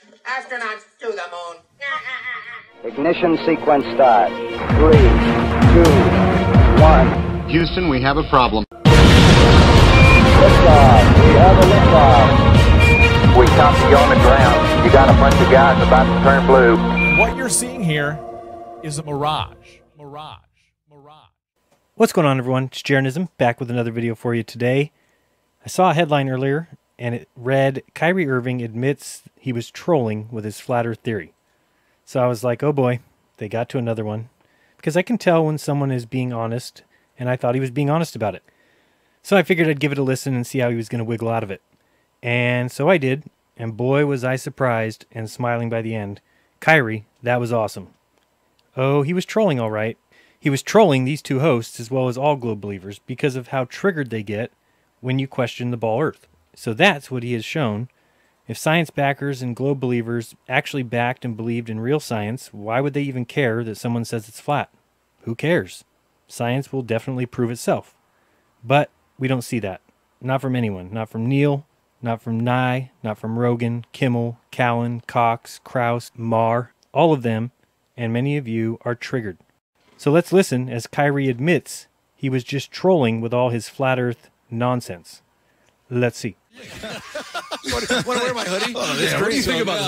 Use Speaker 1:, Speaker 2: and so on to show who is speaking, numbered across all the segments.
Speaker 1: Astronauts to the moon.
Speaker 2: Ignition sequence start. 3, 2, 1.
Speaker 3: Houston, we have a problem.
Speaker 2: Liftoff. We have a liftoff.
Speaker 4: We copy you on the ground. You got a bunch of guys about to turn blue.
Speaker 5: What you're seeing here is a mirage.
Speaker 6: What's going on, everyone? It's Jeranism, back with another video for you today. I saw a headline earlier, and it read, Kyrie Irving admits he was trolling with his flat earth theory. So I was like, oh boy, they got to another one. Because I can tell when someone is being honest, and I thought he was being honest about it. So I figured I'd give it a listen and see how he was going to wiggle out of it. And so I did, and boy was I surprised and smiling by the end. Kyrie, that was awesome. Oh, he was trolling all right. He was trolling these two hosts as well as all globe believers because of how triggered they get when you question the ball earth. So that's what he has shown. If science backers and globe believers actually backed and believed in real science, why would they even care that someone says it's flat? Who cares? Science will definitely prove itself. But we don't see that. Not from anyone. Not from Neil, not from Nye, not from Rogan, Kimmel, Callan, Cox, Krause, Marr. All of them, and many of you, are triggered. So let's listen as Kyrie admits he was just trolling with all his flat earth nonsense. Let's see.
Speaker 7: Want to wear my hoodie?
Speaker 5: Oh, what do you think about
Speaker 7: this?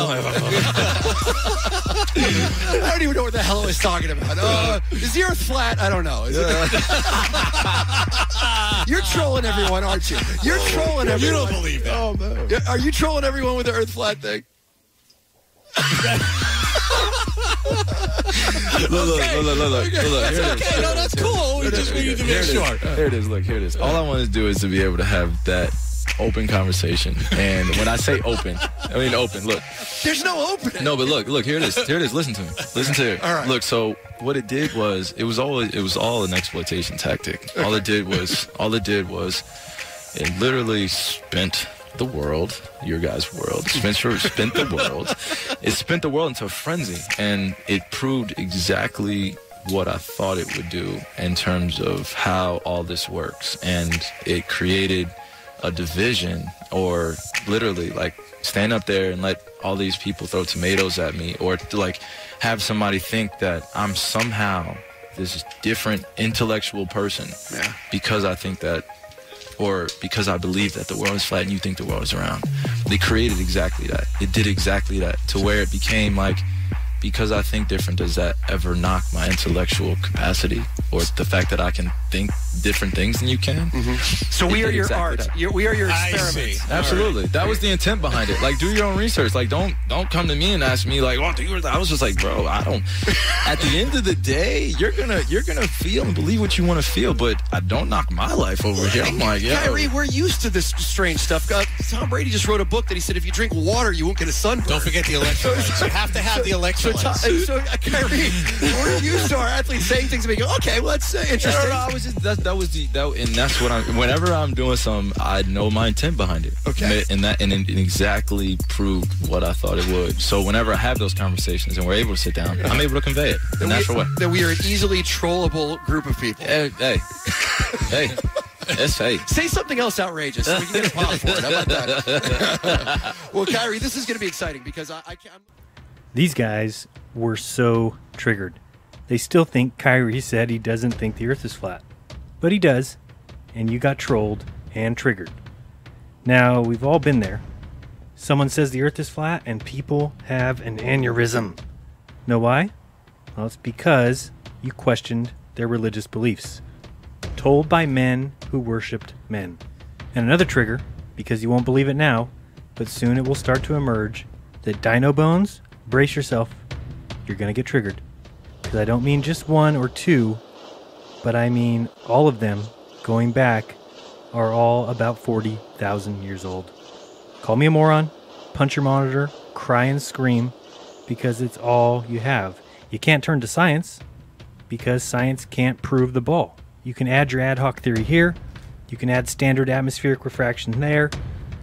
Speaker 7: I don't even know what the hell I was talking about. Is the earth flat? I don't know. Is it? You're trolling everyone, aren't you? You're trolling everyone.
Speaker 5: You don't believe that.
Speaker 7: Oh, man. Are you trolling everyone with the earth flat thing?
Speaker 8: Look.
Speaker 5: Okay, no, that's cool. We just need to make sure.
Speaker 8: Here it is. Look, here it is. All I want to do is to be able to have that open conversation. And when I say open, I mean open. Look.
Speaker 7: There's no opening.
Speaker 8: No, but look. Here it is. Here it is. Listen to me. Listen to it.
Speaker 7: All right.
Speaker 8: Look. So what it did was it was all an exploitation tactic.
Speaker 7: Okay.
Speaker 8: All it did was it literally spent the world, your guys' world, spent the world. It spent the world into a frenzy, and it proved exactly what I thought it would do in terms of how all this works. And it created a division, or literally like stand up there and let all these people throw tomatoes at me, or to like have somebody think that I'm somehow this different intellectual person because I think that, or because I believe that the world is flat and you think the world is round. They created exactly that. It did exactly that, to where it became like, because I think different, does that ever knock my intellectual capacity or the fact that I can think different things than you can?
Speaker 7: Mm-hmm. So we are your art. We are your experiments.
Speaker 8: Absolutely. That was the intent behind it. Like, do your own research. Like, don't come to me and ask me like, oh, I was just like, bro, I don't. At the end of the day, you're gonna feel and believe what you want to feel, but I don't knock my life over here. I'm like, yeah.
Speaker 7: Kyrie, we're used to this strange stuff. Tom Brady just wrote a book that he said if you drink water, you won't get a sunburn.
Speaker 5: Don't forget the electrolytes. You have to have the electrolytes.
Speaker 7: So Kyrie, we're used to our athletes saying things and we go, okay, well, that's interesting.
Speaker 8: No, I was just and that's what whenever I'm doing something, I know my intent behind it.
Speaker 7: Okay.
Speaker 8: And it exactly proved what I thought it would. So whenever I have those conversations and we're able to sit down, I'm able to convey it in a natural way.
Speaker 7: That we are an easily trollable group of people.
Speaker 8: Hey. Yes, hey.
Speaker 7: Say something else outrageous so we can get a pop for it. How about that? Well, Kyrie, this is going to be exciting because I'm...
Speaker 6: These guys were so triggered. They still think Kyrie said he doesn't think the earth is flat. But he does, and you got trolled and triggered. Now, we've all been there. Someone says the earth is flat, and people have an aneurysm. Know why? Well, it's because you questioned their religious beliefs. Told by men who worshipped men. And another trigger, because you won't believe it now, but soon it will start to emerge, that dino bones, brace yourself, you're going to get triggered. Because I don't mean just one or two, but I mean all of them, going back, are all about 40,000 years old. Call me a moron, punch your monitor, cry and scream, because it's all you have. You can't turn to science, because science can't prove the ball. You can add your ad hoc theory here, you can add standard atmospheric refraction there,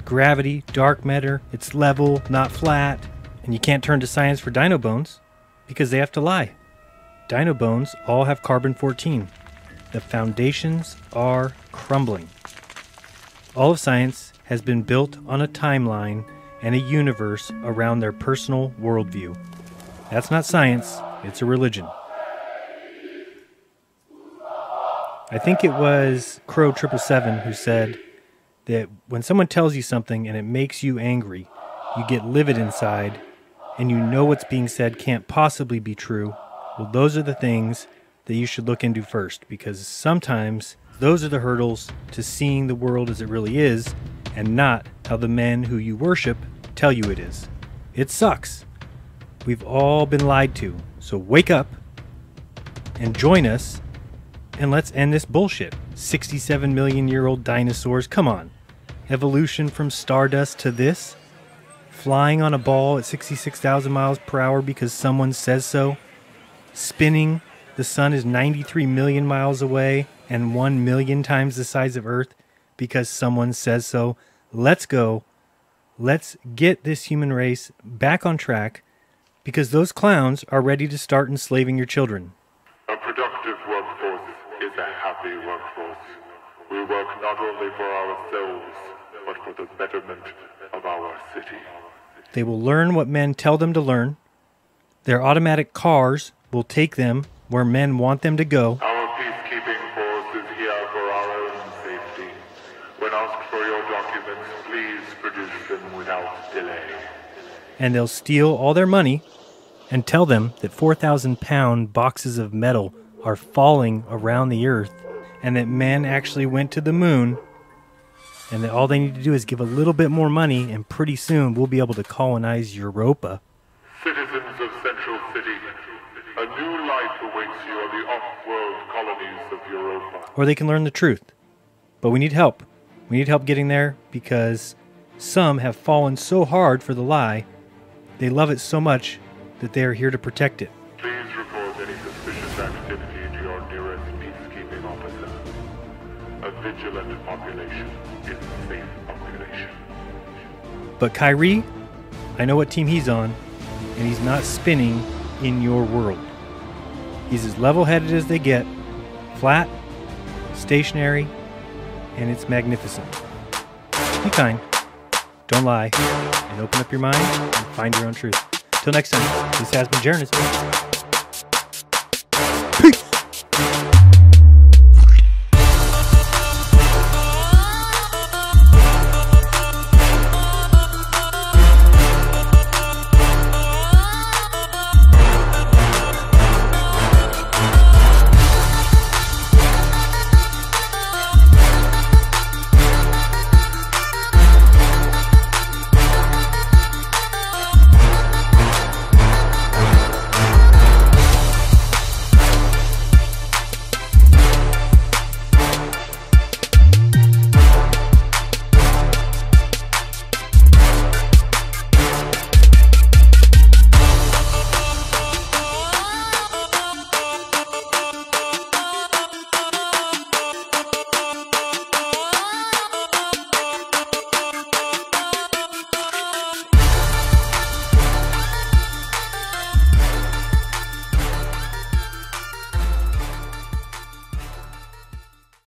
Speaker 6: gravity, dark matter, it's level, not flat, and you can't turn to science for dino bones, because they have to lie. Dino bones all have carbon-14. The foundations are crumbling. All of science has been built on a timeline and a universe around their personal worldview. That's not science, it's a religion. I think it was Crow 777 who said that when someone tells you something and it makes you angry, you get livid inside, and you know what's being said can't possibly be true. Well, those are the things that you should look into first, because sometimes those are the hurdles to seeing the world as it really is, and not how the men who you worship tell you it is. It sucks. We've all been lied to, so wake up and join us, and let's end this bullshit. 67 million year old dinosaurs, come on. Evolution from stardust to this? Flying on a ball at 66,000 miles per hour because someone says so? Spinning, the sun is 93 million miles away and 1 million times the size of Earth because someone says so. Let's go. Let's get this human race back on track, because those clowns are ready to start enslaving your children.
Speaker 3: A productive workforce is a happy workforce. We work not only for ourselves, but for the betterment of our city.
Speaker 6: They will learn what men tell them to learn. Their automatic cars will take them where men want them to go.
Speaker 3: Our peacekeeping force is here for our own safety. When asked for your documents, please produce them without delay.
Speaker 6: And they'll steal all their money and tell them that 4,000-pound boxes of metal are falling around the Earth, and that men actually went to the moon, and that all they need to do is give a little bit more money, and pretty soon we'll be able to colonize Europa.
Speaker 3: Citizens of Central City, a new life awaits you on the off-world colonies of Europa.
Speaker 6: Or they can learn the truth. But we need help. We need help getting there, because some have fallen so hard for the lie, they love it so much that they are here to protect it.
Speaker 3: Please report any suspicious activity to your nearest peacekeeping officer. A vigilant population is a safe population.
Speaker 6: But Kyrie, I know what team he's on, and he's not spinning in your world. He's as level-headed as they get, flat, stationary, and it's magnificent. Be kind, don't lie, and open up your mind and find your own truth. Till next time, this has been Jeranism.